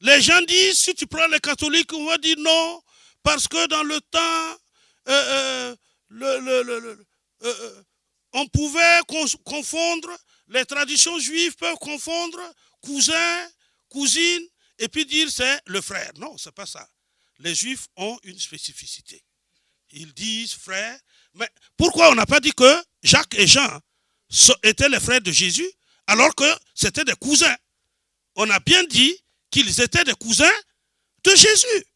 Les gens disent, si tu prends les catholiques, on va dire non, parce que dans le temps, on pouvait confondre, les traditions juives peuvent confondre cousin, cousine, et puis dire c'est le frère. Non, c'est pas ça. Les juifs ont une spécificité. Ils disent frère. Mais pourquoi on n'a pas dit que Jacques et Jean étaient les frères de Jésus, alors que c'était des cousins? On a bien dit qu'ils étaient des cousins de Jésus.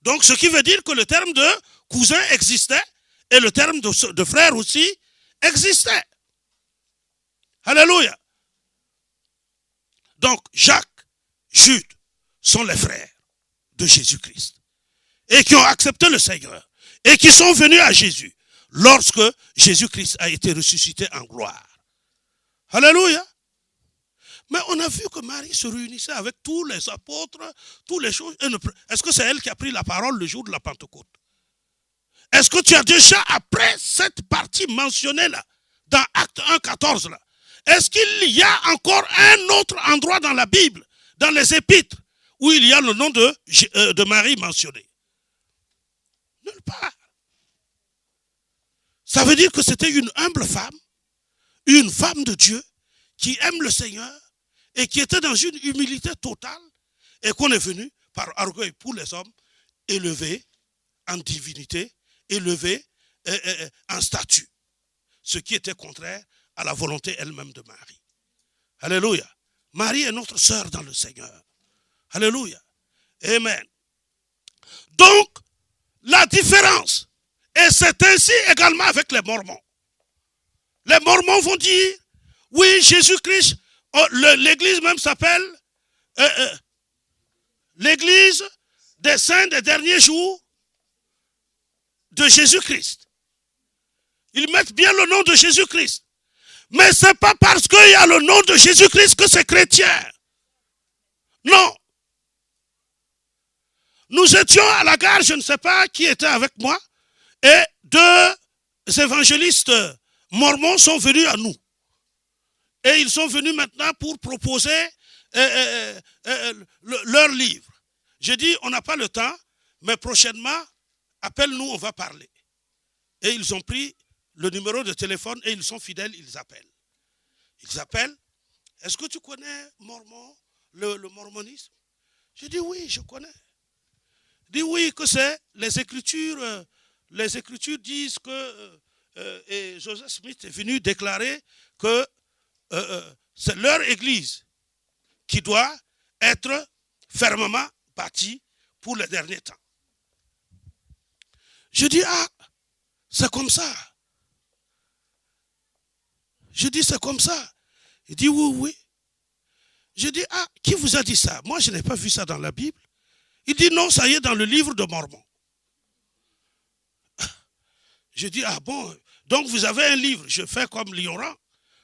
Donc, ce qui veut dire que le terme de cousin existait et le terme de frère aussi existait. Alléluia. Donc, Jacques, Jude sont les frères de Jésus-Christ et qui ont accepté le Seigneur et qui sont venus à Jésus lorsque Jésus-Christ a été ressuscité en gloire. Alléluia. Mais on a vu que Marie se réunissait avec tous les apôtres, toutes les choses. Est-ce que c'est elle qui a pris la parole le jour de la Pentecôte? Est-ce que tu as déjà, après cette partie mentionnée là, dans Acte 1, 14 là, est-ce qu'il y a encore un autre endroit dans la Bible, dans les épîtres, où il y a le nom de Marie mentionné? Nulle part. Ça veut dire que c'était une humble femme, une femme de Dieu, qui aime le Seigneur, et qui était dans une humilité totale, et qu'on est venu, par orgueil pour les hommes, élevé en divinité, élevé en statut. Ce qui était contraire à la volonté elle-même de Marie. Alléluia. Marie est notre sœur dans le Seigneur. Alléluia. Amen. Donc, la différence, et c'est ainsi également avec les Mormons. Les Mormons vont dire, oui, Jésus-Christ, l'église même s'appelle l'église des saints des derniers jours de Jésus-Christ. Ils mettent bien le nom de Jésus-Christ. Mais ce n'est pas parce qu'il y a le nom de Jésus-Christ que c'est chrétien. Non. Nous étions à la gare, je ne sais pas qui était avec moi, et deux évangélistes mormons sont venus à nous. Et ils sont venus maintenant pour proposer leur livre. J'ai dit, on n'a pas le temps, mais prochainement, appelle-nous, on va parler. Et ils ont pris le numéro de téléphone et ils sont fidèles, ils appellent. Ils appellent. Est-ce que tu connais Mormon, le mormonisme? J'ai dit oui, je connais. Il dit oui, que c'est les Écritures disent que et Joseph Smith est venu déclarer que c'est leur église qui doit être fermement bâtie pour les derniers temps. Je dis, ah, c'est comme ça. Je dis, c'est comme ça. Il dit, oui, oui. Je dis, ah, qui vous a dit ça? Moi, je n'ai pas vu ça dans la Bible. Il dit, non, ça y est dans le livre de Mormon. Je dis, ah bon, donc vous avez un livre. Je fais comme l'ignorant.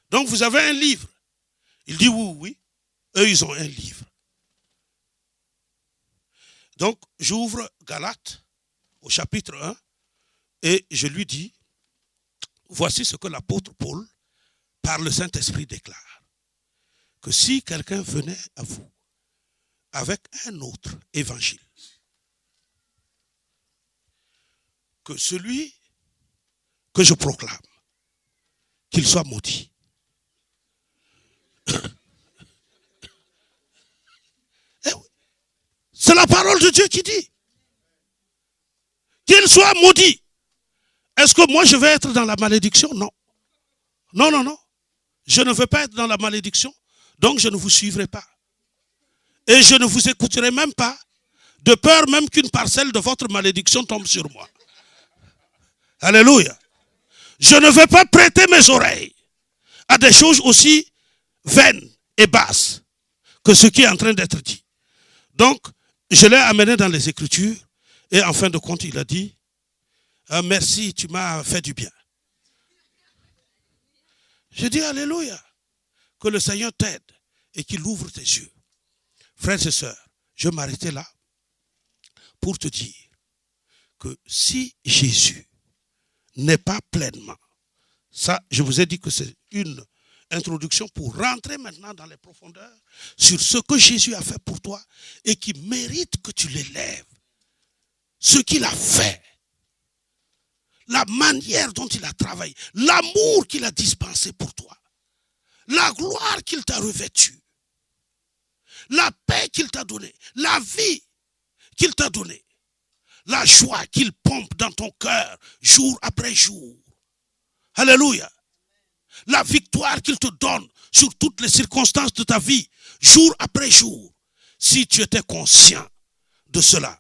Donc vous avez un livre. Il dit, oui, oui. Eux, ils ont un livre. Donc, j'ouvre Galates au chapitre 1 et je lui dis, voici ce que l'apôtre Paul, par le Saint-Esprit, déclare. Que si quelqu'un venait à vous avec un autre évangile, que celui que je proclame, qu'il soit maudit. C'est la parole de Dieu qui dit. Qu'il soit maudit. Est-ce que moi je vais être dans la malédiction? Non. Non, non, non. Je ne veux pas être dans la malédiction. Donc je ne vous suivrai pas. Et je ne vous écouterai même pas. De peur même qu'une parcelle de votre malédiction tombe sur moi. Alléluia. Je ne veux pas prêter mes oreilles à des choses aussi vaines et basses que ce qui est en train d'être dit. Donc, je l'ai amené dans les Écritures et en fin de compte, il a dit, merci, tu m'as fait du bien. Je dis alléluia, que le Seigneur t'aide et qu'il ouvre tes yeux. Frères et sœurs, je m'arrêtais là pour te dire que si Jésus n'est pas pleinement, ça, je vous ai dit que c'est une introduction pour rentrer maintenant dans les profondeurs sur ce que Jésus a fait pour toi et qui mérite que tu l'élèves. Ce qu'il a fait, la manière dont il a travaillé, l'amour qu'il a dispensé pour toi, la gloire qu'il t'a revêtue, la paix qu'il t'a donnée, la vie qu'il t'a donnée, la joie qu'il pompe dans ton cœur jour après jour. Alléluia. La victoire qu'il te donne sur toutes les circonstances de ta vie, jour après jour. Si tu étais conscient de cela,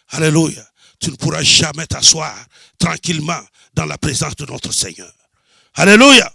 alléluia, tu ne pourras jamais t'asseoir tranquillement dans la présence de notre Seigneur. Alléluia.